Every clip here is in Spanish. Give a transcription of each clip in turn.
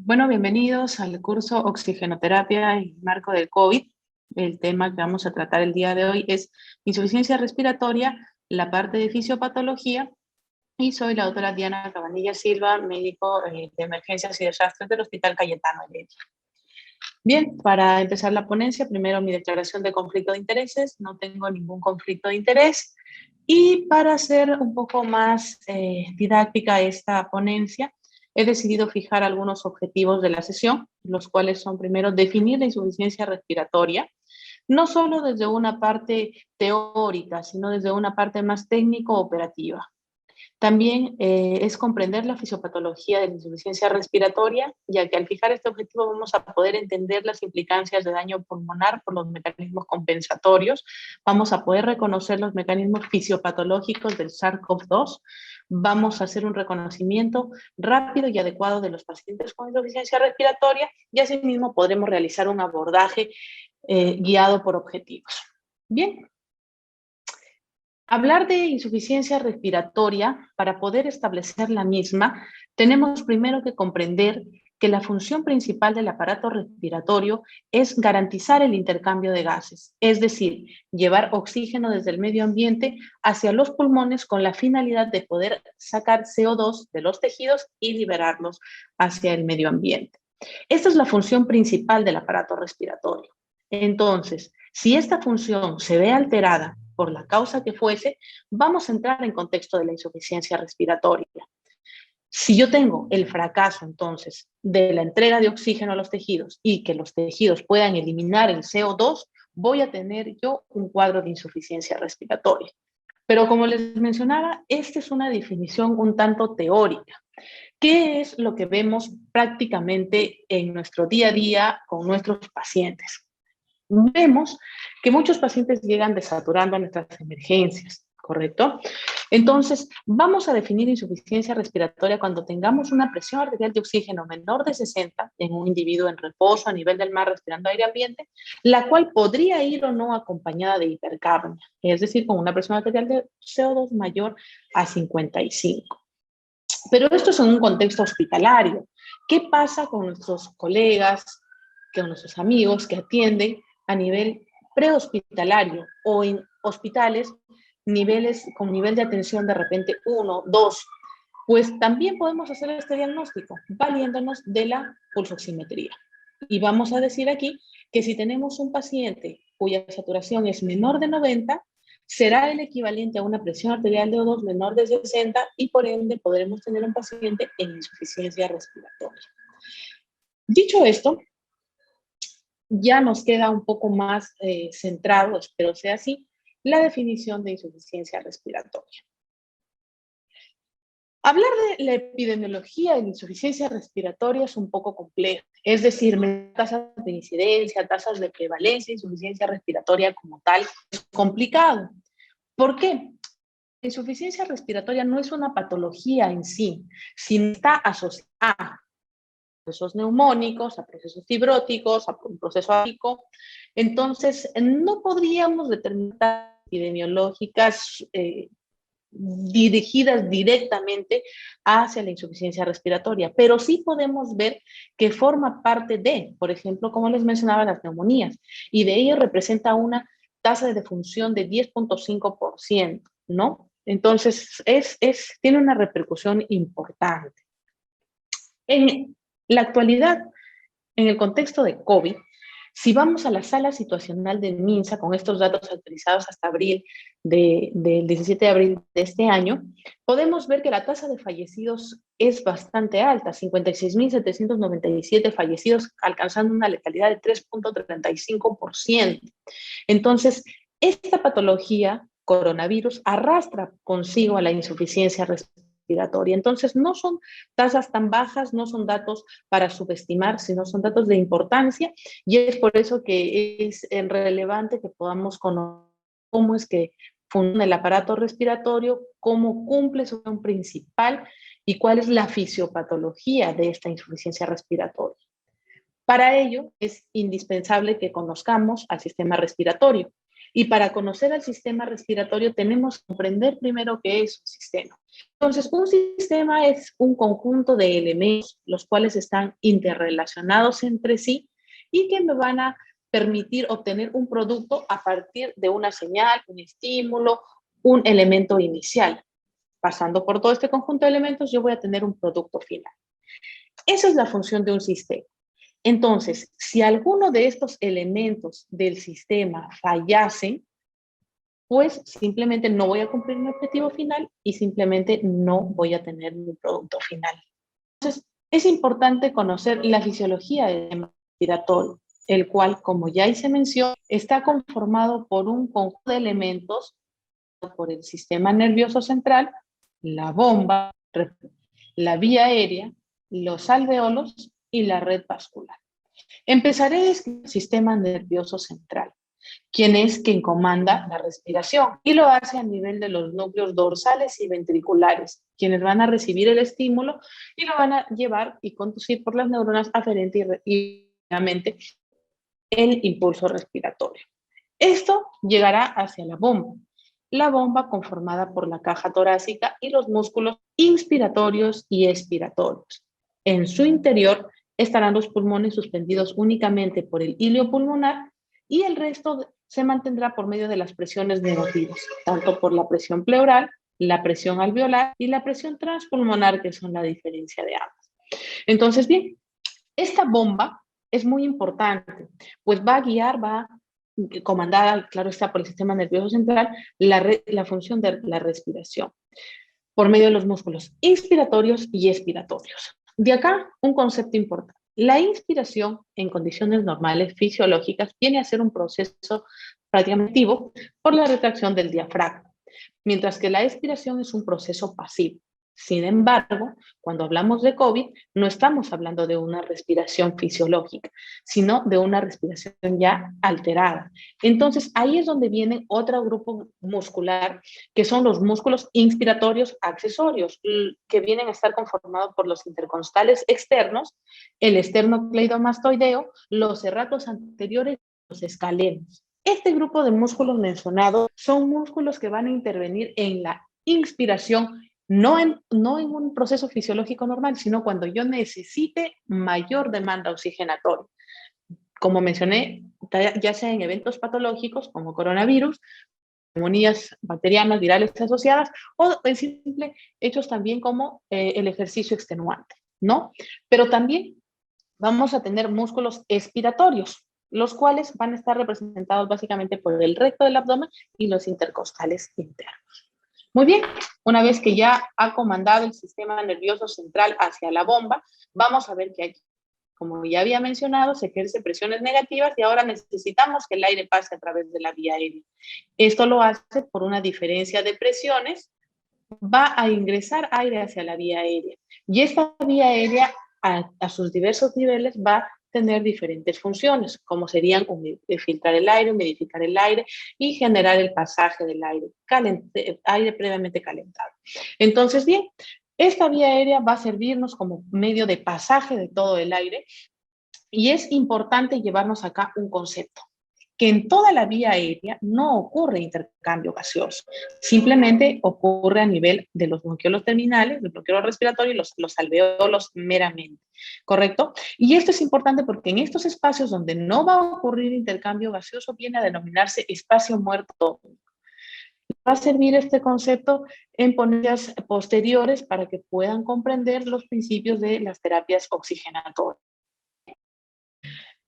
Bueno, bienvenidos al curso Oxigenoterapia en marco del COVID. El tema que vamos a tratar el día de hoy es insuficiencia respiratoria, la parte de fisiopatología, y soy la doctora Diana Cabanilla Silva, médico de emergencias y desastres del Hospital Cayetano Heredia. Bien, para empezar la ponencia, primero mi declaración de conflicto de intereses. No tengo ningún conflicto de interés. Y para hacer un poco más didáctica esta ponencia, he decidido fijar algunos objetivos de la sesión, los cuales son primero definir la insuficiencia respiratoria, no solo desde una parte teórica, sino desde una parte más técnico-operativa. También es comprender la fisiopatología de la insuficiencia respiratoria, ya que al fijar este objetivo vamos a poder entender las implicancias de daño pulmonar por los mecanismos compensatorios, vamos a poder reconocer los mecanismos fisiopatológicos del SARS-CoV-2, vamos a hacer un reconocimiento rápido y adecuado de los pacientes con insuficiencia respiratoria y asimismo podremos realizar un abordaje guiado por objetivos. Bien. Hablar de insuficiencia respiratoria, para poder establecer la misma, tenemos primero que comprender que la función principal del aparato respiratorio es garantizar el intercambio de gases, es decir, llevar oxígeno desde el medio ambiente hacia los pulmones con la finalidad de poder sacar CO2 de los tejidos y liberarlos hacia el medio ambiente. Esta es la función principal del aparato respiratorio. Entonces, si esta función se ve alterada por la causa que fuese, vamos a entrar en contexto de la insuficiencia respiratoria. Si yo tengo el fracaso, entonces, de la entrega de oxígeno a los tejidos y que los tejidos puedan eliminar el CO2, voy a tener yo un cuadro de insuficiencia respiratoria. Pero como les mencionaba, esta es una definición un tanto teórica. ¿Qué es lo que vemos prácticamente en nuestro día a día con nuestros pacientes? Vemos que muchos pacientes llegan desaturando a nuestras emergencias, ¿correcto? Entonces, vamos a definir insuficiencia respiratoria cuando tengamos una presión arterial de oxígeno menor de 60 en un individuo en reposo a nivel del mar respirando aire ambiente, la cual podría ir o no acompañada de hipercapnia, es decir, con una presión arterial de CO2 mayor a 55. Pero esto es en un contexto hospitalario. ¿Qué pasa con nuestros colegas, con nuestros amigos que atienden a nivel prehospitalario o en hospitales con nivel de atención de repente 1, 2? Pues también podemos hacer este diagnóstico valiéndonos de la pulsoximetría. Y vamos a decir aquí que si tenemos un paciente cuya saturación es menor de 90, será el equivalente a una presión arterial de O2 menor de 60 y por ende podremos tener un paciente en insuficiencia respiratoria. Dicho esto, ya nos queda un poco más centrado, espero sea así, la definición de insuficiencia respiratoria. Hablar de la epidemiología de la insuficiencia respiratoria es un poco complejo, es decir, tasas de incidencia, tasas de prevalencia, insuficiencia respiratoria como tal, es complicado. ¿Por qué? La insuficiencia respiratoria no es una patología en sí, sino está asociada a procesos neumónicos, a procesos fibróticos, a un proceso ático. Entonces, no podríamos determinar epidemiológicas dirigidas directamente hacia la insuficiencia respiratoria, pero sí podemos ver que forma parte de, por ejemplo, como les mencionaba, las neumonías, y de ello representa una tasa de defunción de 10.5%, ¿no? Entonces, tiene una repercusión importante. En la actualidad, en el contexto de COVID, si vamos a la sala situacional del MINSA con estos datos actualizados hasta abril del 17 de abril de este año, podemos ver que la tasa de fallecidos es bastante alta, 56.797 fallecidos, alcanzando una letalidad de 3.35%. Entonces, esta patología, coronavirus, arrastra consigo a la insuficiencia respiratoria. Entonces, no son tasas tan bajas, no son datos para subestimar, sino son datos de importancia y es por eso que es relevante que podamos conocer cómo es que funciona el aparato respiratorio, cómo cumple su función principal y cuál es la fisiopatología de esta insuficiencia respiratoria. Para ello, es indispensable que conozcamos al sistema respiratorio. Y para conocer el sistema respiratorio tenemos que comprender primero qué es un sistema. Entonces, un sistema es un conjunto de elementos los cuales están interrelacionados entre sí y que me van a permitir obtener un producto a partir de una señal, un estímulo, un elemento inicial. Pasando por todo este conjunto de elementos, yo voy a tener un producto final. Esa es la función de un sistema. Entonces, si alguno de estos elementos del sistema fallase, pues simplemente no voy a cumplir mi objetivo final y simplemente no voy a tener mi producto final. Entonces, es importante conocer la fisiología del sistema respiratorio, el cual, como ya hice mención, está conformado por un conjunto de elementos por el sistema nervioso central, la bomba, la vía aérea, los alveolos y la red vascular. Empezaré desde el sistema nervioso central, quien comanda la respiración y lo hace a nivel de los núcleos dorsales y ventriculares, quienes van a recibir el estímulo y lo van a llevar y conducir por las neuronas aferentes y el impulso respiratorio. Esto llegará hacia la bomba conformada por la caja torácica y los músculos inspiratorios y expiratorios. En su interior estarán los pulmones suspendidos únicamente por el hilio pulmonar y el resto se mantendrá por medio de las presiones negativas, tanto por la presión pleural, la presión alveolar y la presión transpulmonar, que son la diferencia de ambas. Entonces, bien, esta bomba es muy importante, pues va comandada, claro está, por el sistema nervioso central, la función de la respiración por medio de los músculos inspiratorios y expiratorios. De acá, un concepto importante. La inspiración en condiciones normales, fisiológicas, viene a ser un proceso prácticamente activo por la retracción del diafragma, mientras que la expiración es un proceso pasivo. Sin embargo, cuando hablamos de COVID, no estamos hablando de una respiración fisiológica, sino de una respiración ya alterada. Entonces, ahí es donde viene otro grupo muscular, que son los músculos inspiratorios accesorios, que vienen a estar conformados por los intercostales externos, el esternocleidomastoideo, los serratos anteriores y los escalenos. Este grupo de músculos mencionados son músculos que van a intervenir en la inspiración, no en un proceso fisiológico normal, sino cuando yo necesite mayor demanda oxigenatoria. Como mencioné, ya sea en eventos patológicos como coronavirus, neumonías bacterianas, virales asociadas, o en simple hechos también como el ejercicio extenuante, ¿no? Pero también vamos a tener músculos expiratorios, los cuales van a estar representados básicamente por el recto del abdomen y los intercostales internos. Muy bien, una vez que ya ha comandado el sistema nervioso central hacia la bomba, vamos a ver que aquí, como ya había mencionado, se ejerce presiones negativas y ahora necesitamos que el aire pase a través de la vía aérea. Esto lo hace por una diferencia de presiones, va a ingresar aire hacia la vía aérea y esta vía aérea a sus diversos niveles va a tener diferentes funciones, como serían filtrar el aire, humidificar el aire y generar el pasaje del aire previamente calentado. Entonces, bien, esta vía aérea va a servirnos como medio de pasaje de todo el aire y es importante llevarnos acá un concepto, que en toda la vía aérea no ocurre intercambio gaseoso, simplemente ocurre a nivel de los bronquiolos terminales, los bronquiolos respiratorios y los alveolos meramente, ¿correcto? Y esto es importante porque en estos espacios donde no va a ocurrir intercambio gaseoso viene a denominarse espacio muerto. Va a servir este concepto en ponencias posteriores para que puedan comprender los principios de las terapias oxigenatorias.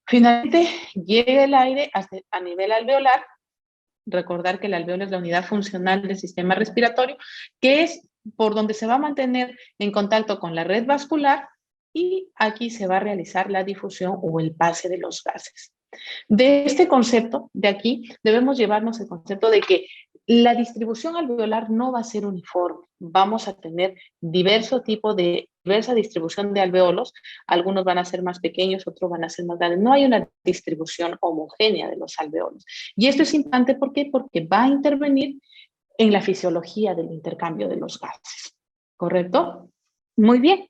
Finalmente, llega el aire a nivel alveolar. Recordar que el alveolo es la unidad funcional del sistema respiratorio, que es por donde se va a mantener en contacto con la red vascular y aquí se va a realizar la difusión o el pase de los gases. De este concepto, de aquí, debemos llevarnos el concepto de que la distribución alveolar no va a ser uniforme. Vamos a tener diversa distribución de alveolos. Algunos van a ser más pequeños, otros van a ser más grandes. No hay una distribución homogénea de los alveolos. Y esto es importante, ¿por qué? Porque va a intervenir en la fisiología del intercambio de los gases. ¿Correcto? Muy bien.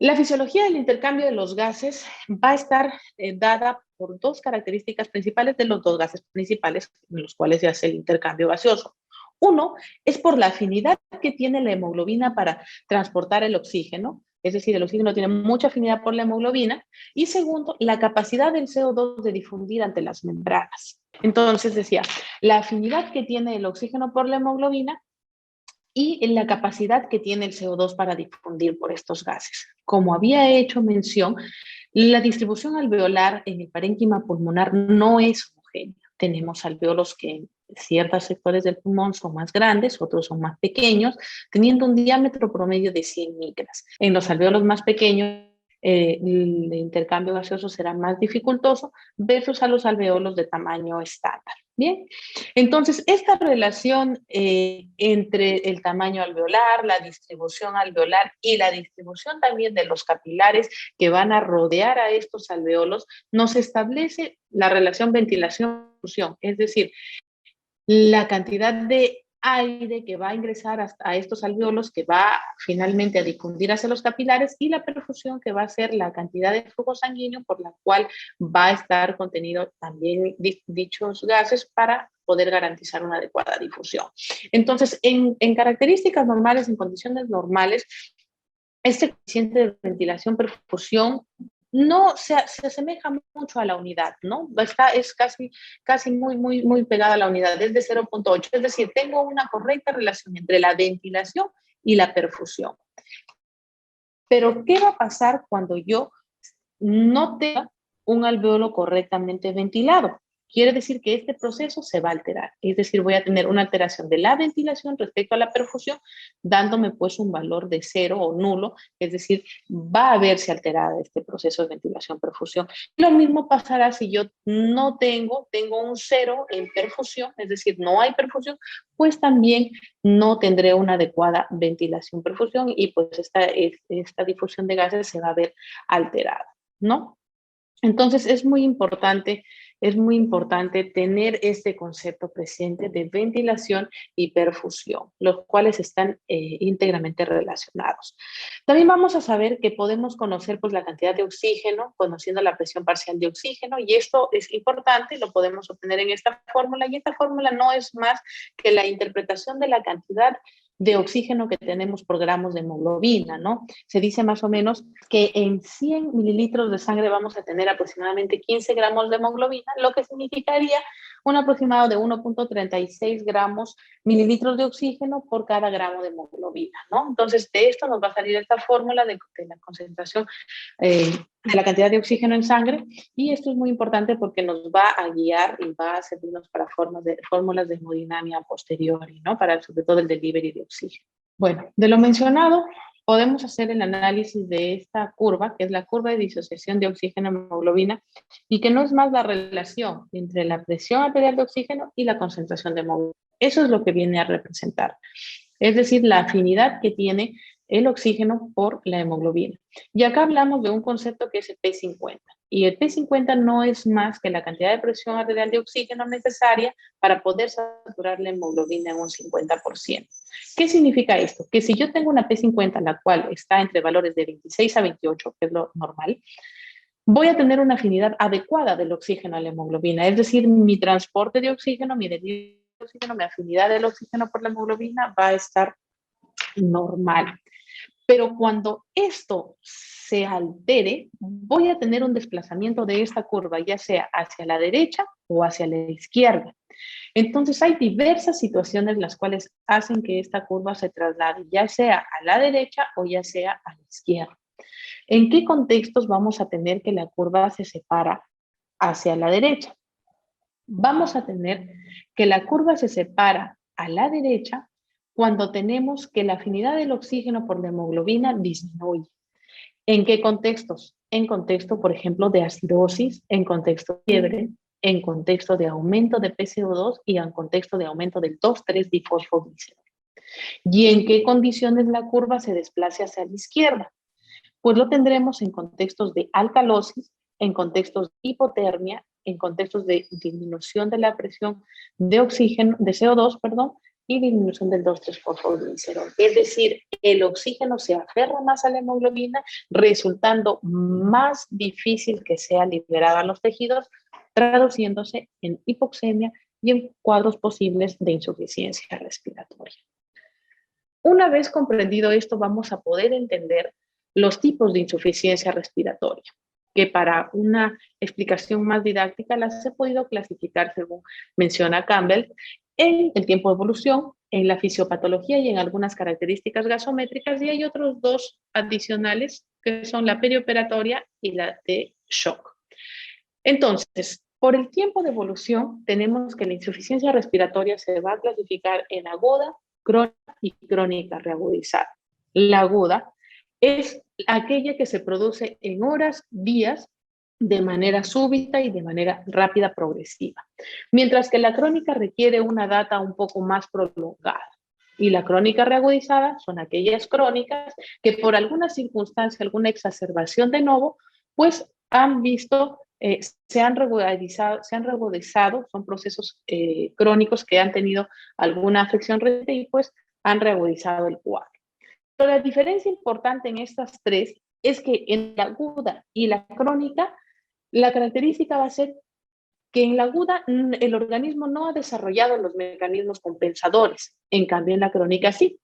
La fisiología del intercambio de los gases va a estar dada por dos características principales de los dos gases principales en los cuales se hace el intercambio gaseoso. Uno es por la afinidad que tiene la hemoglobina para transportar el oxígeno, es decir, el oxígeno tiene mucha afinidad por la hemoglobina, y segundo, la capacidad del CO2 de difundir ante las membranas. Entonces decía, la afinidad que tiene el oxígeno por la hemoglobina y en la capacidad que tiene el CO2 para difundir por estos gases. Como había hecho mención, la distribución alveolar en el parénquima pulmonar no es homogénea. Tenemos alveolos que en ciertos sectores del pulmón son más grandes, otros son más pequeños, teniendo un diámetro promedio de 100 micras. En los alveolos más pequeños, el intercambio gaseoso será más dificultoso versus a los alveolos de tamaño estándar. Bien, entonces esta relación entre el tamaño alveolar, la distribución alveolar y la distribución también de los capilares que van a rodear a estos alveolos nos establece la relación ventilación-difusión, es decir, la cantidad de aire que va a ingresar a estos alveolos, que va finalmente a difundir hacia los capilares, y la perfusión, que va a ser la cantidad de flujo sanguíneo por la cual va a estar contenido también dichos gases para poder garantizar una adecuada difusión. Entonces, en características normales, en condiciones normales, este coeficiente de ventilación-perfusión no se asemeja mucho a la unidad, ¿no? Es casi muy pegada a la unidad, es de 0.8, es decir, tengo una correcta relación entre la ventilación y la perfusión. Pero, ¿qué va a pasar cuando yo no tenga un alveolo correctamente ventilado? Quiere decir que este proceso se va a alterar, es decir, voy a tener una alteración de la ventilación respecto a la perfusión, dándome pues un valor de 0 o nulo, es decir, va a verse alterada este proceso de ventilación-perfusión. Lo mismo pasará si yo no tengo un 0 en perfusión, es decir, no hay perfusión, pues también no tendré una adecuada ventilación-perfusión y pues esta difusión de gases se va a ver alterada, ¿no? Entonces es muy importante tener este concepto presente de ventilación y perfusión, los cuales están íntegramente relacionados. También vamos a saber que podemos conocer pues, la cantidad de oxígeno, conociendo la presión parcial de oxígeno, y esto es importante, lo podemos obtener en esta fórmula, y esta fórmula no es más que la interpretación de la cantidad de oxígeno que tenemos por gramos de hemoglobina, ¿no? Se dice más o menos que en 100 mililitros de sangre vamos a tener aproximadamente 15 gramos de hemoglobina, lo que significaría un aproximado de 1.36 gramos mililitros de oxígeno por cada gramo de hemoglobina, ¿no? Entonces, de esto nos va a salir esta fórmula de la concentración de la cantidad de oxígeno en sangre, y esto es muy importante porque nos va a guiar y va a servirnos para fórmulas de hemodinamia posteriori, ¿no? Para sobre todo el delivery de oxígeno. Bueno, de lo mencionado, podemos hacer el análisis de esta curva, que es la curva de disociación de oxígeno-hemoglobina, y que no es más la relación entre la presión arterial de oxígeno y la concentración de hemoglobina. Eso es lo que viene a representar. Es decir, la afinidad que tiene el oxígeno por la hemoglobina. Y acá hablamos de un concepto que es el P50. Y el P50 no es más que la cantidad de presión arterial de oxígeno necesaria para poder saturar la hemoglobina en un 50%. ¿Qué significa esto? Que si yo tengo una P50, la cual está entre valores de 26 a 28, que es lo normal, voy a tener una afinidad adecuada del oxígeno a la hemoglobina. Es decir, mi transporte de oxígeno, mi delivery de oxígeno, mi afinidad del oxígeno por la hemoglobina va a estar normal. Pero cuando esto se altere, voy a tener un desplazamiento de esta curva, ya sea hacia la derecha o hacia la izquierda. Entonces hay diversas situaciones las cuales hacen que esta curva se traslade, ya sea a la derecha o ya sea a la izquierda. ¿En qué contextos vamos a tener que la curva se separa hacia la derecha? Vamos a tener que la curva se separa a la derecha cuando tenemos que la afinidad del oxígeno por la hemoglobina disminuye. ¿En qué contextos? En contexto, por ejemplo, de acidosis, en contexto de fiebre, en contexto de aumento de PCO2 y en contexto de aumento del 2,3-difosfoglicero. ¿Y en qué condiciones la curva se desplace hacia la izquierda? Pues lo tendremos en contextos de alcalosis, en contextos de hipotermia, en contextos de disminución de la presión de oxígeno, de CO2, perdón, y disminución del 2,3-fosfodiesterol. Es decir, el oxígeno se aferra más a la hemoglobina, resultando más difícil que sea liberada a los tejidos, traduciéndose en hipoxemia y en cuadros posibles de insuficiencia respiratoria. Una vez comprendido esto, vamos a poder entender los tipos de insuficiencia respiratoria, que para una explicación más didáctica las he podido clasificar según menciona Campbell en el tiempo de evolución, en la fisiopatología y en algunas características gasométricas, y hay otros dos adicionales que son la perioperatoria y la de shock. Entonces, por el tiempo de evolución, tenemos que la insuficiencia respiratoria se va a clasificar en aguda, crónica y crónica reagudizada. La aguda es aquella que se produce en horas, días, de manera súbita y de manera rápida progresiva, mientras que la crónica requiere una data un poco más prolongada. Y la crónica reagudizada son aquellas crónicas que por alguna circunstancia, alguna exacerbación de nuevo, pues han visto, se han reagudizado, son procesos crónicos que han tenido alguna afección reciente y pues han reagudizado el cuadro. Pero la diferencia importante en estas tres es que en la aguda y la crónica, la característica va a ser que en la aguda el organismo no ha desarrollado los mecanismos compensadores, en cambio en la crónica sí.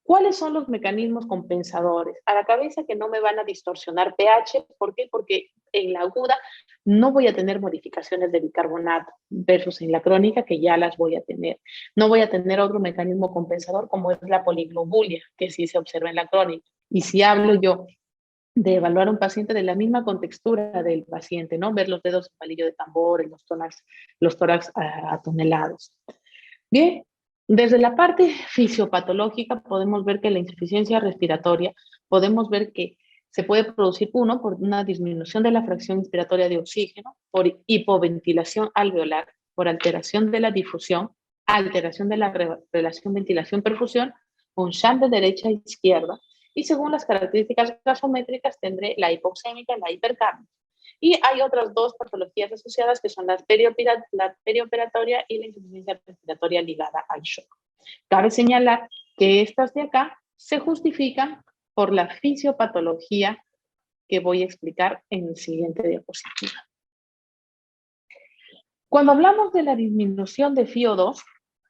¿Cuáles son los mecanismos compensadores? A la cabeza que no me van a distorsionar pH. ¿Por qué? Porque en la aguda no voy a tener modificaciones de bicarbonato versus en la crónica que ya las voy a tener. No voy a tener otro mecanismo compensador como es la poliglobulia, que sí se observa en la crónica. Y si hablo yo de evaluar a un paciente de la misma contextura del paciente, ¿no? Ver los dedos en palillo de tambor, en los tórax atonelados. Bien, desde la parte fisiopatológica podemos ver que la insuficiencia respiratoria, podemos ver que se puede producir, uno, por una disminución de la fracción inspiratoria de oxígeno, por hipoventilación alveolar, por alteración de la difusión, alteración de la relación ventilación-perfusión, un shunt de derecha a izquierda, y según las características gasométricas tendré la hipoxémica y la hipercámica. Y hay otras dos patologías asociadas que son la perioperatoria y la insuficiencia respiratoria ligada al shock. Cabe señalar que estas de acá se justifican por la fisiopatología que voy a explicar en el siguiente diapositiva. Cuando hablamos de la disminución de FiO2,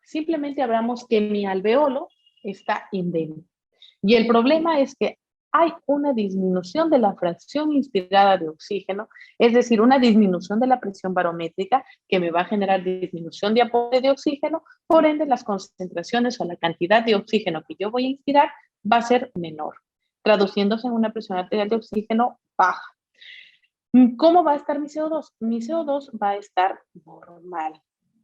simplemente hablamos que mi alveolo está indemne. Y el problema es que hay una disminución de la fracción inspirada de oxígeno, es decir, una disminución de la presión barométrica que me va a generar disminución de aporte de oxígeno, por ende las concentraciones o la cantidad de oxígeno que yo voy a inspirar va a ser menor, traduciéndose en una presión arterial de oxígeno baja. ¿Cómo va a estar mi CO2? Mi CO2 va a estar normal.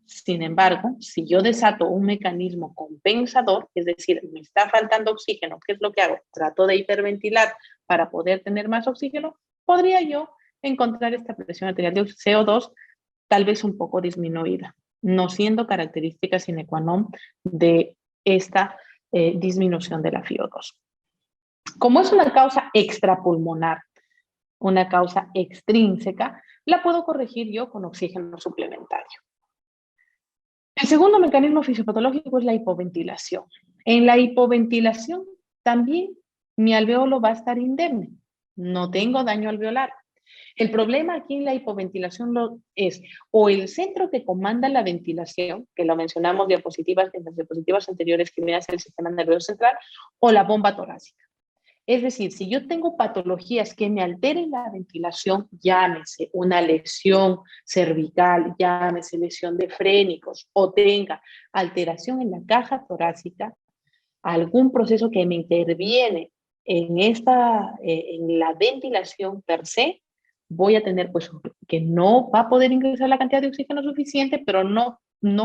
Sin embargo, si yo desato un mecanismo compensador, es decir, me está faltando oxígeno, ¿qué es lo que hago? Trato de hiperventilar para poder tener más oxígeno, podría yo encontrar esta presión arterial de CO2 tal vez un poco disminuida, no siendo característica sine qua non de esta disminución de la FiO2. Como es una causa extrapulmonar, una causa extrínseca, la puedo corregir yo con oxígeno suplementario. El segundo mecanismo fisiopatológico es la hipoventilación. En la hipoventilación también mi alveolo va a estar indemne. No tengo daño alveolar. El problema aquí en la hipoventilación es o el centro que comanda la ventilación, que lo mencionamos en las diapositivas anteriores, que me hace el sistema nervioso central, o la bomba torácica. Es decir, si yo tengo patologías que me alteren la ventilación, llámese una lesión cervical, llámese lesión de frénicos, o tenga alteración en la caja torácica, algún proceso que me interviene en la ventilación per se, voy a tener pues que no va a poder ingresar la cantidad de oxígeno suficiente, pero no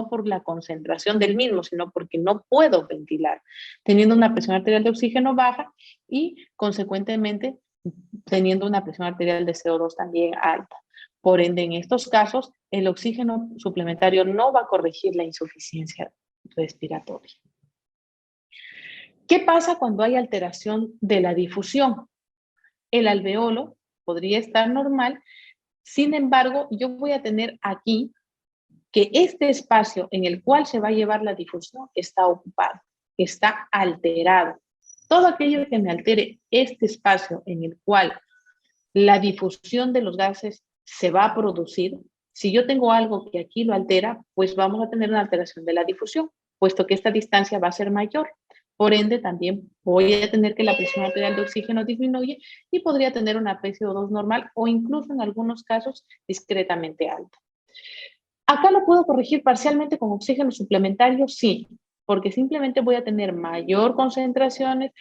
por la concentración del mismo, sino porque no puedo ventilar, teniendo una presión arterial de oxígeno baja y consecuentemente teniendo una presión arterial de CO2 también alta. Por ende, en estos casos, el oxígeno suplementario no va a corregir la insuficiencia respiratoria. ¿Qué pasa cuando hay alteración de la difusión? El alveolo podría estar normal, sin embargo, yo voy a tener aquí que este espacio en el cual se va a llevar la difusión está ocupado, está alterado. Todo aquello que me altere este espacio en el cual la difusión de los gases se va a producir, si yo tengo algo que aquí lo altera, pues vamos a tener una alteración de la difusión, puesto que esta distancia va a ser mayor. Por ende, también voy a tener que la presión arterial de oxígeno disminuye y podría tener una PCO2 normal o incluso en algunos casos discretamente alta. ¿Acá lo puedo corregir parcialmente con oxígeno suplementario? Sí, porque simplemente voy a tener mayor concentración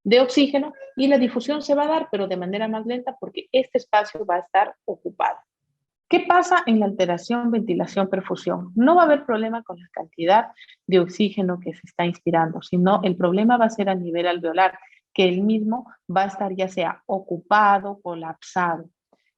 de oxígeno y la difusión se va a dar, pero de manera más lenta porque este espacio va a estar ocupado. ¿Qué pasa en la alteración, ventilación, perfusión? No va a haber problema con la cantidad de oxígeno que se está inspirando, sino el problema va a ser a nivel alveolar, que el mismo va a estar ya sea ocupado, colapsado.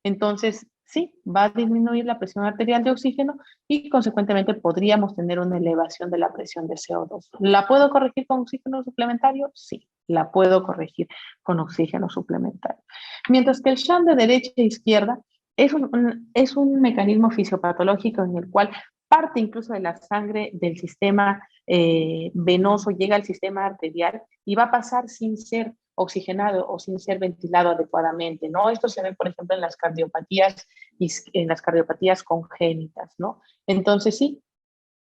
Entonces, sí, va a disminuir la presión arterial de oxígeno y consecuentemente podríamos tener una elevación de la presión de CO2. ¿La puedo corregir con oxígeno suplementario? Sí, la puedo corregir con oxígeno suplementario. Mientras que el shunt de derecha e izquierda es un mecanismo fisiopatológico en el cual parte incluso de la sangre del sistema venoso llega al sistema arterial y va a pasar sin ser oxigenado o sin ser ventilado adecuadamente, ¿no? Esto se ve, por ejemplo, en las cardiopatías congénitas, ¿no? Entonces, sí,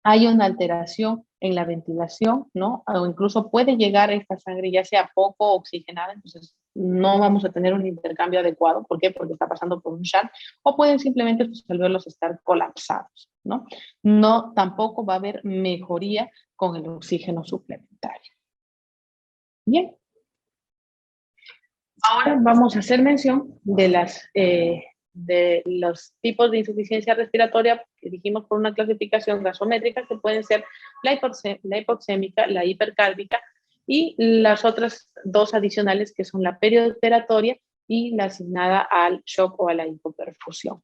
hay una alteración en la ventilación, ¿no? O incluso puede llegar esta sangre ya sea poco oxigenada, entonces no vamos a tener un intercambio adecuado. ¿Por qué? Porque está pasando por un shunt, o pueden simplemente estos alvéolos estar colapsados, ¿no? No, tampoco va a haber mejoría con el oxígeno suplementario. Bien. Ahora vamos a hacer mención de los tipos de insuficiencia respiratoria que dijimos por una clasificación gasométrica, que pueden ser la hipoxémica, la hipercárdica y las otras dos adicionales que son la perioperatoria y la asignada al shock o a la hipoperfusión.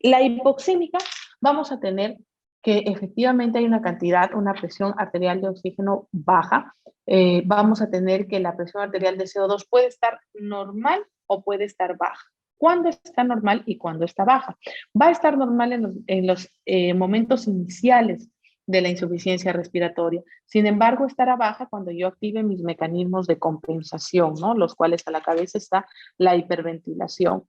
La hipoxémica vamos a tener que efectivamente hay una presión arterial de oxígeno baja. Vamos a tener que la presión arterial de CO2 puede estar normal o puede estar baja. ¿Cuándo está normal y cuándo está baja? Va a estar normal en los momentos iniciales de la insuficiencia respiratoria. Sin embargo, estará baja cuando yo active mis mecanismos de compensación, ¿no? Los cuales a la cabeza está la hiperventilación.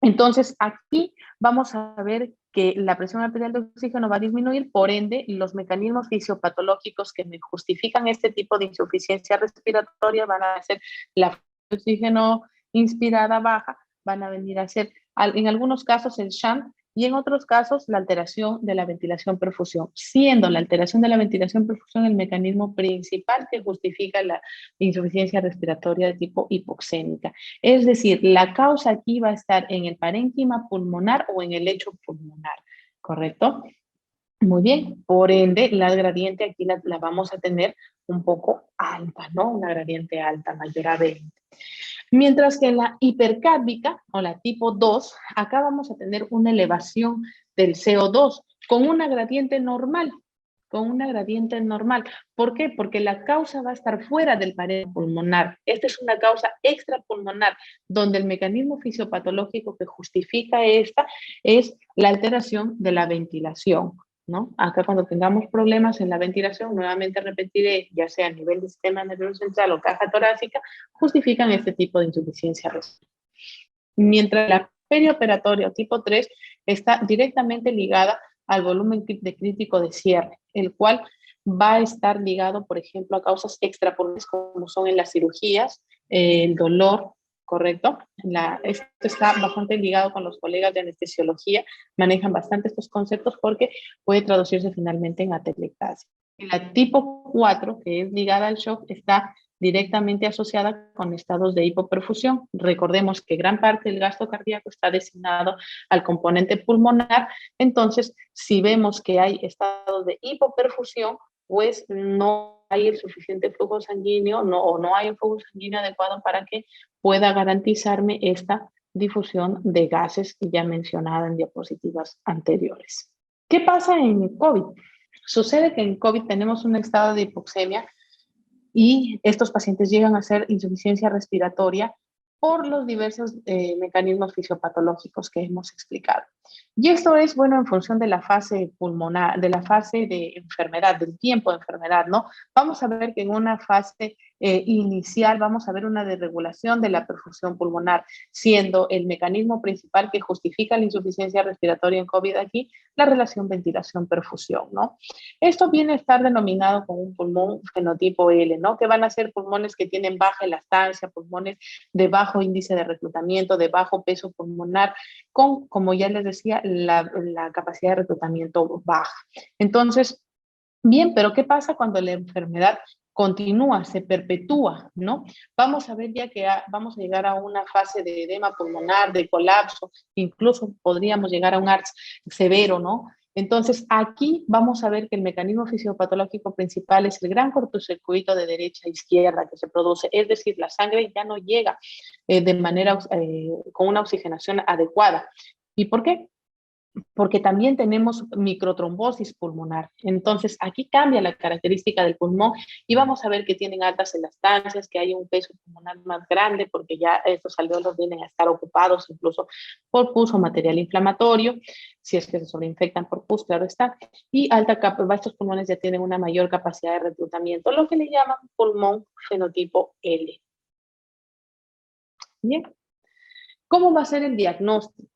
Entonces, aquí vamos a ver que la presión arterial de oxígeno va a disminuir, por ende, los mecanismos fisiopatológicos que me justifican este tipo de insuficiencia respiratoria van a ser la oxígeno inspirada baja, van a venir a ser, en algunos casos, el shunt, y en otros casos la alteración de la ventilación-perfusión, siendo la alteración de la ventilación-perfusión el mecanismo principal que justifica la insuficiencia respiratoria de tipo hipoxémica. Es decir, la causa aquí va a estar en el parénquima pulmonar o en el lecho pulmonar, ¿correcto? Muy bien, por ende, la gradiente aquí la vamos a tener un poco alta, ¿no? Una gradiente alta, mayor a 20. Mientras que en la hipercárdica o la tipo 2, acá vamos a tener una elevación del CO2 con una gradiente normal. ¿Por qué? Porque la causa va a estar fuera del parénquima pulmonar. Esta es una causa extrapulmonar, donde el mecanismo fisiopatológico que justifica esta es la alteración de la ventilación, ¿no? Acá cuando tengamos problemas en la ventilación, nuevamente repetiré, ya sea a nivel del sistema nervioso central o caja torácica, justifican este tipo de insuficiencia respiratoria. Mientras la perioperatoria o tipo 3 está directamente ligada al volumen de crítico de cierre, el cual va a estar ligado, por ejemplo, a causas extrapulmonares como son en las cirugías, el dolor, ¿correcto? Esto está bastante ligado con los colegas de anestesiología, manejan bastante estos conceptos porque puede traducirse finalmente en atelectasia. La tipo 4, que es ligada al shock, está directamente asociada con estados de hipoperfusión. Recordemos que gran parte del gasto cardíaco está destinado al componente pulmonar, entonces si vemos que hay estados de hipoperfusión, pues no hay el suficiente flujo sanguíneo o no hay un flujo sanguíneo adecuado para que pueda garantizarme esta difusión de gases ya mencionada en diapositivas anteriores. ¿Qué pasa en COVID? Sucede que en COVID tenemos un estado de hipoxemia y estos pacientes llegan a ser insuficiencia respiratoria por los diversos mecanismos fisiopatológicos que hemos explicado. Y esto es, bueno, en función de la fase pulmonar, de la fase de enfermedad, del tiempo de enfermedad, ¿no? Vamos a ver que en una fase inicial vamos a ver una desregulación de la perfusión pulmonar, siendo el mecanismo principal que justifica la insuficiencia respiratoria en COVID aquí la relación ventilación-perfusión, ¿no? Esto viene a estar denominado como un pulmón fenotipo L, ¿no? Que van a ser pulmones que tienen baja elastancia, pulmones de bajo índice de reclutamiento, de bajo peso pulmonar, con, como ya les decía, la capacidad de reclutamiento baja. Entonces, bien, pero ¿qué pasa cuando la enfermedad continúa, se perpetúa, ¿no? Vamos a ver ya que vamos a llegar a una fase de edema pulmonar, de colapso, incluso podríamos llegar a un ARTS severo, ¿no? Entonces, aquí vamos a ver que el mecanismo fisiopatológico principal es el gran cortocircuito de derecha a izquierda que se produce, es decir, la sangre ya no llega de manera, con una oxigenación adecuada. ¿Y por qué? Porque también tenemos microtrombosis pulmonar. Entonces, aquí cambia la característica del pulmón y vamos a ver que tienen altas elastancias, que hay un peso pulmonar más grande porque ya estos alveolos vienen a estar ocupados incluso por pus o material inflamatorio, si es que se sobreinfectan por pus, claro está, y alta capa, estos pulmones ya tienen una mayor capacidad de reclutamiento, lo que le llaman pulmón fenotipo L. Bien, ¿cómo va a ser el diagnóstico?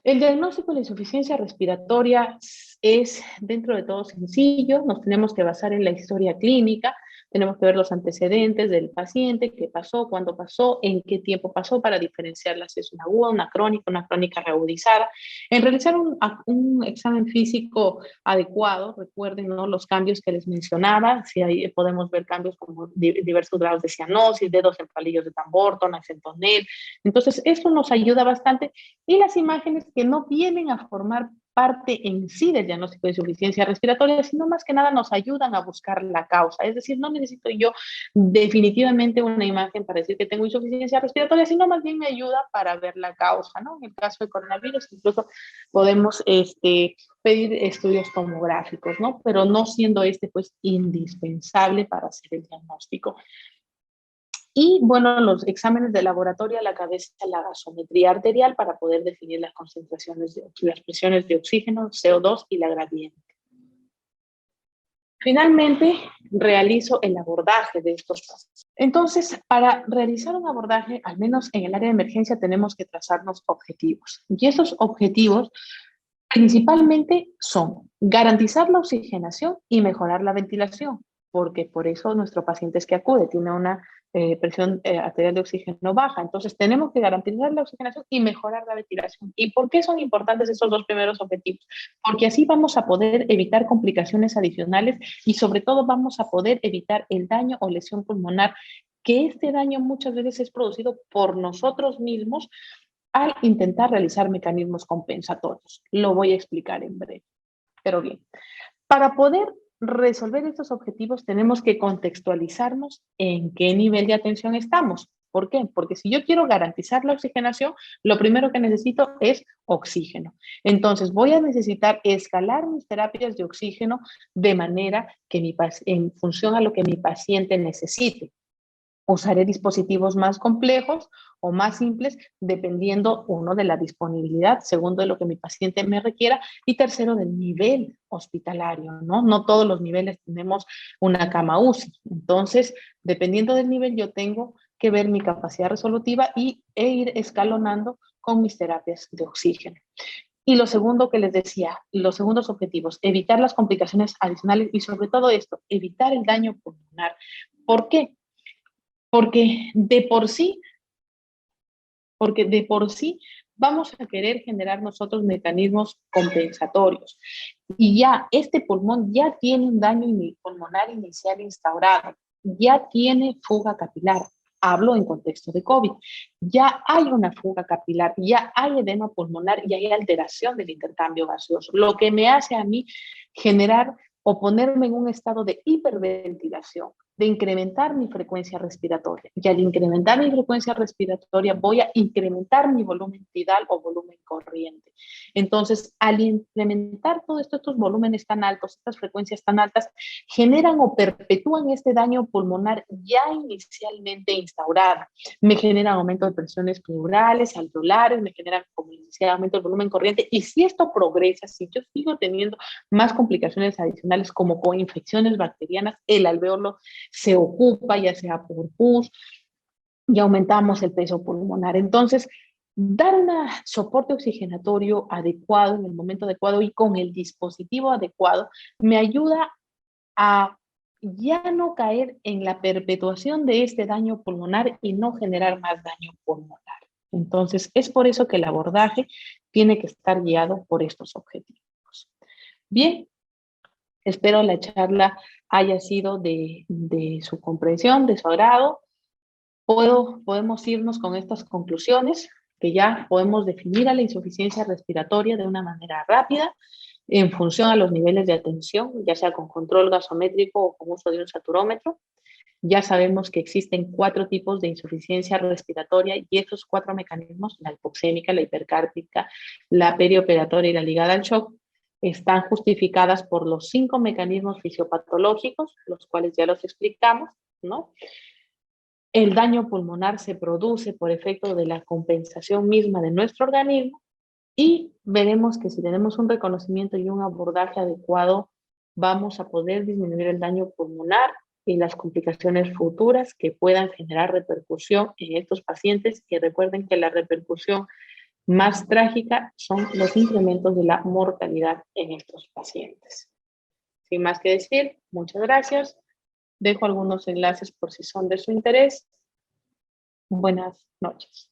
El diagnóstico de la insuficiencia respiratoria es, dentro de todo, sencillo. Nos tenemos que basar en la historia clínica, tenemos que ver los antecedentes del paciente, qué pasó, cuándo pasó, en qué tiempo pasó, para diferenciarla si es una aguda, una crónica reagudizada. En realizar un examen físico adecuado, recuerden, ¿no?, los cambios que les mencionaba, si ahí podemos ver cambios como diversos grados de cianosis, dedos en palillos de tambor, tonas en tonel. Entonces, eso nos ayuda bastante, y las imágenes que no vienen a formar parte en sí del diagnóstico de insuficiencia respiratoria, sino más que nada nos ayudan a buscar la causa. Es decir, no necesito yo definitivamente una imagen para decir que tengo insuficiencia respiratoria, sino más bien me ayuda para ver la causa, ¿no? En el caso de coronavirus, incluso podemos pedir estudios tomográficos, ¿no? Pero no siendo pues indispensable para hacer el diagnóstico. Y bueno, los exámenes de laboratorio a la cabeza, la gasometría arterial para poder definir las concentraciones, las presiones de oxígeno, CO2 y la gradiente. Finalmente, realizo el abordaje de estos pasos. Entonces, para realizar un abordaje, al menos en el área de emergencia, tenemos que trazarnos objetivos. Y esos objetivos principalmente son garantizar la oxigenación y mejorar la ventilación, porque por eso nuestro paciente es que acude, tiene una presión arterial de oxígeno baja. Entonces, tenemos que garantizar la oxigenación y mejorar la ventilación. ¿Y por qué son importantes estos dos primeros objetivos? Porque así vamos a poder evitar complicaciones adicionales y sobre todo vamos a poder evitar el daño o lesión pulmonar, que este daño muchas veces es producido por nosotros mismos al intentar realizar mecanismos compensatorios. Lo voy a explicar en breve. Pero bien, para poder resolver estos objetivos tenemos que contextualizarnos en qué nivel de atención estamos. ¿Por qué? Porque si yo quiero garantizar la oxigenación, lo primero que necesito es oxígeno. Entonces voy a necesitar escalar mis terapias de oxígeno de manera que en función a lo que mi paciente necesite. Usaré dispositivos más complejos o más simples, dependiendo, uno, de la disponibilidad, segundo, de lo que mi paciente me requiera, y tercero, del nivel hospitalario, ¿no? No todos los niveles tenemos una cama UCI. Entonces, dependiendo del nivel, yo tengo que ver mi capacidad resolutiva e ir escalonando con mis terapias de oxígeno. Y lo segundo que les decía, los segundos objetivos, evitar las complicaciones adicionales y sobre todo esto, evitar el daño pulmonar. ¿Por qué? Porque de por sí vamos a querer generar nosotros mecanismos compensatorios. Y ya este pulmón ya tiene un daño pulmonar inicial instaurado, ya tiene fuga capilar. Hablo en contexto de COVID. Ya hay una fuga capilar, ya hay edema pulmonar y hay alteración del intercambio gaseoso, lo que me hace a mí generar o ponerme en un estado de hiperventilación. de incrementar mi frecuencia respiratoria. Y al incrementar mi frecuencia respiratoria, voy a incrementar mi volumen tidal o volumen corriente. Entonces, al incrementar todo esto, estos volúmenes tan altos, estas frecuencias tan altas, generan o perpetúan este daño pulmonar ya inicialmente instaurado. Me generan aumento de presiones pleurales, alveolares, me generan, como decía, aumento del volumen corriente. Y si esto progresa, si yo sigo teniendo más complicaciones adicionales como con infecciones bacterianas, el alveolo se ocupa, ya sea por pus, y aumentamos el peso pulmonar. Entonces, dar un soporte oxigenatorio adecuado en el momento adecuado y con el dispositivo adecuado me ayuda a ya no caer en la perpetuación de este daño pulmonar y no generar más daño pulmonar. Entonces, es por eso que el abordaje tiene que estar guiado por estos objetivos. Bien, espero la charla haya sido de su comprensión, de su agrado. Podemos irnos con estas conclusiones, que ya podemos definir a la insuficiencia respiratoria de una manera rápida en función a los niveles de atención, ya sea con control gasométrico o con uso de un saturómetro. Ya sabemos que existen 4 tipos de insuficiencia respiratoria y estos 4 mecanismos, la hipoxémica, la hipercárpica, la perioperatoria y la ligada al shock, están justificadas por los 5 mecanismos fisiopatológicos, los cuales ya los explicamos, ¿no? El daño pulmonar se produce por efecto de la compensación misma de nuestro organismo y veremos que si tenemos un reconocimiento y un abordaje adecuado, vamos a poder disminuir el daño pulmonar y las complicaciones futuras que puedan generar repercusión en estos pacientes. Y recuerden que la repercusión más trágica son los incrementos de la mortalidad en estos pacientes. Sin más que decir, muchas gracias. Dejo algunos enlaces por si son de su interés. Buenas noches.